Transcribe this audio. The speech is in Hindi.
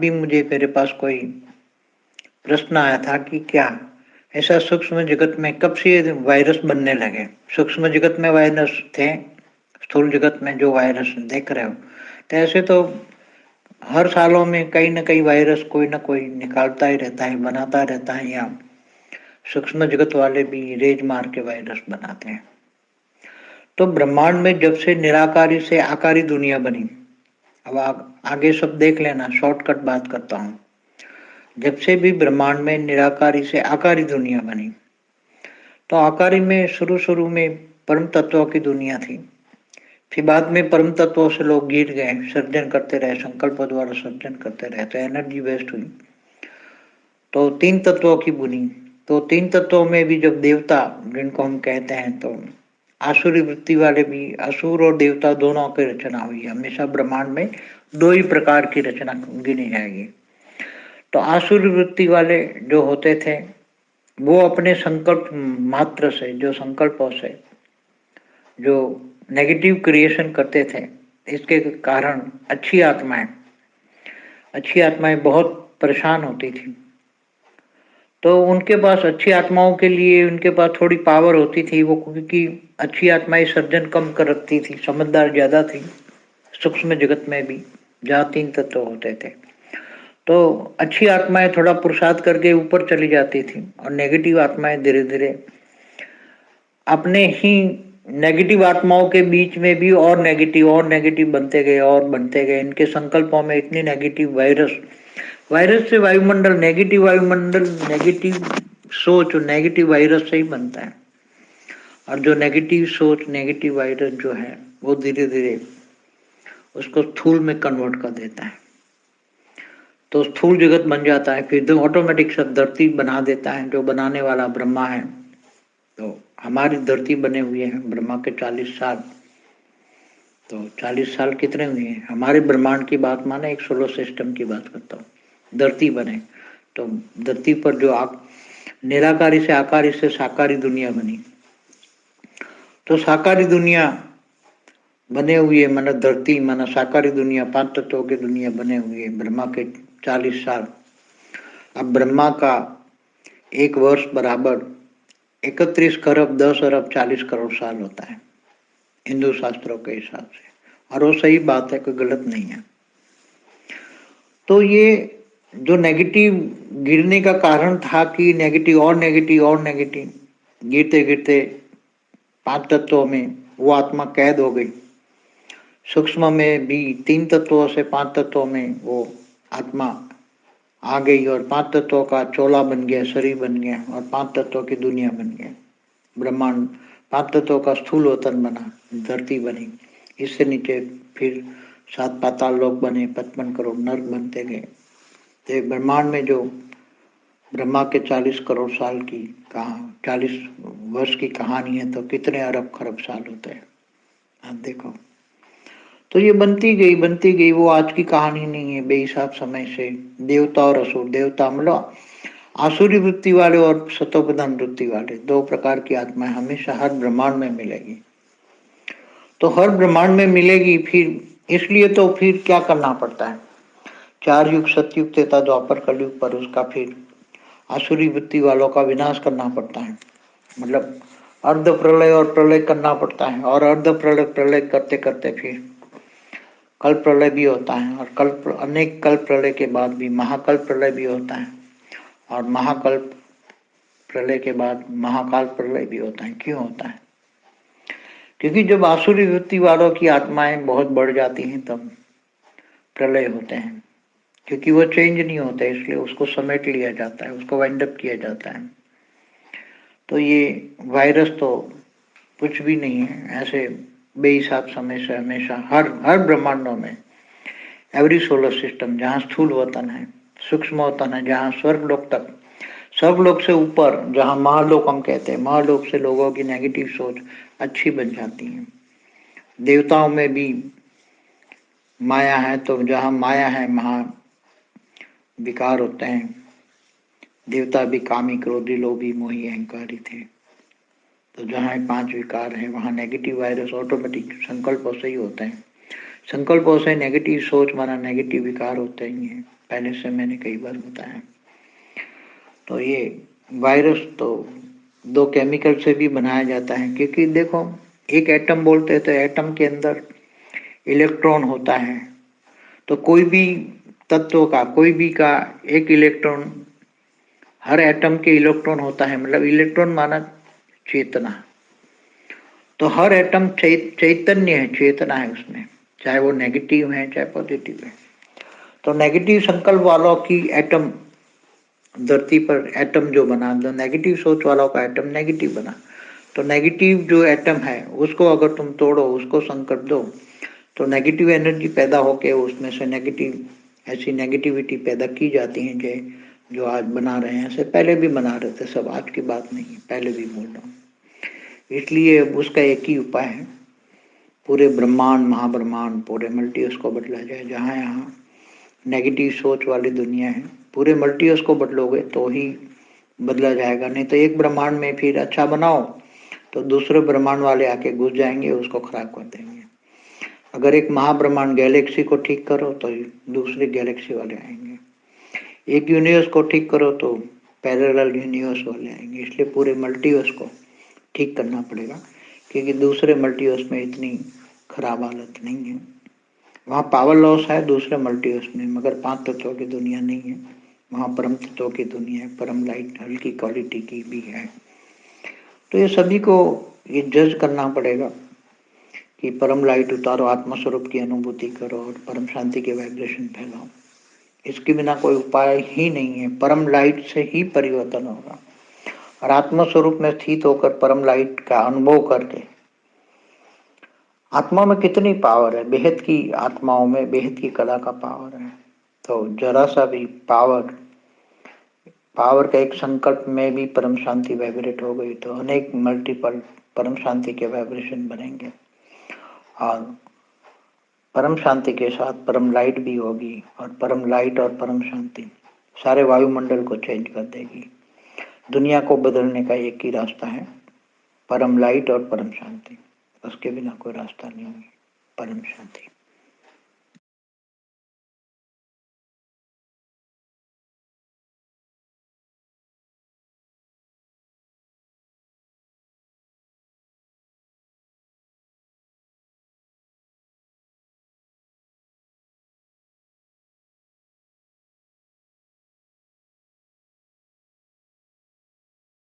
अभी मुझे मेरे पास कोई प्रश्न आया था कि क्या ऐसा सूक्ष्म जगत में कब से ये वायरस बनने लगे। सूक्ष्म जगत में वायरस थे, स्थूल जगत में जो वायरस देख रहे हो, तो ऐसे तो हर सालों में कहीं ना कहीं वायरस कोई ना कोई निकालता ही रहता है, बनाता रहता है, या सूक्ष्म जगत वाले भी रेज मार के वायरस बनाते हैं। तो ब्रह्मांड में जब से निराकारी से आकारी दुनिया बनी, अब आप आगे सब देख लेना, शॉर्टकट बात करता हूँ। जब से भी ब्रह्मांड में निराकारी से आकारी दुनिया बनी, तो आकारी में शुरू शुरू में परम तत्वों की दुनिया थी। फिर बाद में परम तत्वों से लोग गिर गए, सर्जन करते रहे, संकल्प द्वारा सर्जन करते रहे, तो एनर्जी वेस्ट हुई। तो तीन तत्वों की बुनी। तो तीन तत्वों में भी जब देवता, जिनको हम कहते हैं, तो आसुरी वृत्ति वाले भी, असुर और देवता दोनों की रचना हुई। हमेशा ब्रह्मांड में दो ही प्रकार की रचना गिनी जाएगी। तो आसुरी वृत्ति वाले जो होते थे, वो अपने संकल्प मात्र से, जो संकल्पों से जो नेगेटिव क्रिएशन करते थे, इसके कारण अच्छी आत्माएं बहुत परेशान होती थी। तो उनके पास, अच्छी आत्माओं के लिए उनके पास थोड़ी पावर होती थी, वो क्योंकि अच्छी आत्माएं सर्जन कम कर रखती थी, समझदार ज्यादा थी। सूक्ष्म जगत में भी जहाँ तीन तत्व होते थे, तो अच्छी आत्माएं थोड़ा पुरुषार्थ करके ऊपर चली जाती थी, और नेगेटिव आत्माएं धीरे धीरे अपने ही नेगेटिव आत्माओं के बीच में भी और नेगेटिव बनते गए और बनते गए। इनके संकल्पों में इतनी नेगेटिव वायरस से वायुमंडल, नेगेटिव सोच और नेगेटिव वायरस से ही बनता है। और जो नेगेटिव सोच, नेगेटिव वायरस जो है, वो धीरे धीरे उसको स्थूल में कन्वर्ट कर देता है, तो स्थूल जगत बन जाता है। फिर ऑटोमेटिक सब धरती बना देता है, जो बनाने वाला ब्रह्मा है। तो हमारी धरती बने हुए हैं ब्रह्मा के 40 साल। तो 40 साल कितने हुए हैं? हमारे ब्रह्मांड की बात माने, एक सोलर सिस्टम की बात करता हूँ। धरती बने, तो धरती पर जो निराकारी से आकारी से साकारी दुनिया बनी। तो साकारी दुनिया बने हुए, माना धरती, माना साकारी दुनिया, 5 तत्वों की दुनिया बने हुए ब्रह्मा के 40 साल। अब ब्रह्मा का एक वर्ष बराबर 31 खरब 10 अरब 40 करोड़ साल होता है हिंदू शास्त्रों के हिसाब से, और वो सही बात है, कोई गलत नहीं है। तो ये जो नेगेटिव गिरने का कारण था कि नेगेटिव गिरते गिरते 5 तत्वों में वो आत्मा कैद हो गई। सूक्ष्म में भी 3 तत्वों से 5 तत्वों में वो आत्मा आ गई, और 5 तत्वों का चोला बन गया, शरीर बन गया, और 5 तत्वों की दुनिया बन गया ब्रह्मांड। 5 तत्वों का स्थूल वतन बना, धरती बनी। इससे नीचे फिर 7 पाताल लोक बने, 55 करोड़ नर्क बनते गए। तो ब्रह्मांड में जो ब्रह्मा के 40 करोड़ साल की 40 वर्ष की कहानी है, तो कितने अरब खरब साल होते हैं, आप देखो। तो ये बनती गई, वो आज की कहानी नहीं है। बेहिसाब समय से देवता और असुर, देवता मतलब आसुरी वृत्ति वाले और सतोप्रधान वृत्ति वाले, दो प्रकार की आत्माएं हमेशा हर ब्रह्मांड में मिलेगी। तो हर ब्रह्मांड में मिलेगी। फिर इसलिए तो फिर क्या करना पड़ता है, 4 युग सतयुग तथा द्वापर कलयुग पर उसका फिर आसुरी वृत्ति वालों का विनाश करना पड़ता है। मतलब अर्ध प्रलय और प्रलय करना पड़ता है, और अर्ध प्रलय प्रलय करते करते फिर कल प्रलय भी होता है, और अनेक कल प्रलय के बाद भी महाकल प्रलय भी होता है, और महाकल प्रलय के बाद महाकाल प्रलय भी होता है। क्यों होता है? क्योंकि जब आसुरी वृत्ति वालों की आत्माएं बहुत बढ़ जाती हैं, तब प्रलय होते हैं। क्योंकि वो चेंज नहीं होते, इसलिए उसको समेट लिया जाता है, उसको वाइंड अप किया जाता है। तो ये वायरस तो कुछ भी नहीं है, ऐसे बेहिसाब समय से हमेशा हर ब्रह्मांडों में, एवरी सोलर सिस्टम, जहाँ स्थूल वतन है, सूक्ष्म वतन है, जहाँ स्वर्गलोक तक, स्वर्गलोक से ऊपर जहाँ महालोक हम कहते हैं, महालोक से लोगों की नेगेटिव सोच अच्छी बन जाती है। देवताओं में भी माया है, तो जहाँ माया है महा विकार होते हैं। देवता भी कामी, क्रोधी, लोभी, मोही, अहंकारी थे। तो जहाँ 5 विकार है, वहाँ नेगेटिव वायरस ऑटोमेटिक संकल्पों से ही होते हैं। संकल्पों से नेगेटिव सोच माना नेगेटिव विकार होते ही हैं। पहले से मैंने कई बार बताया। तो ये वायरस तो 2 केमिकल से भी बनाया जाता है, क्योंकि देखो एक एटम बोलते हैं तो एटम के अंदर इलेक्ट्रॉन होता है, तो कोई भी तत्व का, कोई भी का एक इलेक्ट्रॉन, हर एटम के इलेक्ट्रॉन होता है, मतलब इलेक्ट्रॉन माना चेतना। तो हर एटम चैतन्य है, चेतना है उसमें, चाहे वो नेगेटिव है चाहे पॉजिटिव है। तो नेगेटिव संकल्प वालों की एटम, धरती पर एटम जो बना, जो नेगेटिव सोच वालों का एटम नेगेटिव बना। तो नेगेटिव जो एटम है उसको अगर तुम तोड़ो, उसको संकट दो, तो नेगेटिव एनर्जी पैदा होके उसमें से नेगेटिव, ऐसी नेगेटिविटी पैदा की जाती है जो आज बना रहे हैं, ऐसे पहले भी बना रहे थे सब, आज की बात नहीं है, पहले भी बोल रहा हूँ। इसलिए उसका एक ही उपाय है, पूरे ब्रह्मांड, महाब्रह्मांड, पूरे मल्टीवर्स को बदला जाए। जहाँ यहाँ नेगेटिव सोच वाली दुनिया है, पूरे मल्टीवर्स को बदलोगे तो ही बदला जाएगा। नहीं तो एक ब्रह्मांड में फिर अच्छा बनाओ तो दूसरे ब्रह्मांड वाले आके घुस जाएंगे, उसको खराब कर देंगे। अगर एक महाब्रह्मांड गैलेक्सी को ठीक करो तो दूसरे गैलेक्सी वाले आएंगे, एक यूनिवर्स को ठीक करो तो पैरेलल यूनिवर्स वाले आएंगे। इसलिए पूरे मल्टीवर्स को ठीक करना पड़ेगा, क्योंकि दूसरे मल्टीवर्स में इतनी खराब हालत नहीं है। वहाँ पावर लॉस है दूसरे मल्टीवर्स में, मगर 5 तत्वों की दुनिया नहीं है, वहाँ परम तत्वों की दुनिया है, परम लाइट हल्की क्वालिटी की भी है। तो ये सभी को ये जज करना पड़ेगा कि परम लाइट उतारो, आत्मस्वरूप की अनुभूति करो और परम शांति के वाइब्रेशन फैलाओ। इसके बिना कोई उपाय ही नहीं है। परम लाइट से ही परिवर्तन होगा, और आत्मस्वरूप में स्थित होकर परम लाइट का अनुभव करके, आत्मा में कितनी पावर है, बेहद की आत्माओं में बेहद की कला का पावर है। तो जरा सा भी पावर का एक संकल्प में भी परम शांति वाइब्रेट हो गई तो अनेक मल्टीपल परम शांति के वाइब्रेशन बनेंगे, और परम शांति के साथ परम लाइट भी होगी, और परम लाइट और परम शांति सारे वायुमंडल को चेंज कर देगी। दुनिया को बदलने का एक ही रास्ता है, परम लाइट और परम शांति, उसके बिना कोई रास्ता नहीं है। परम शांति।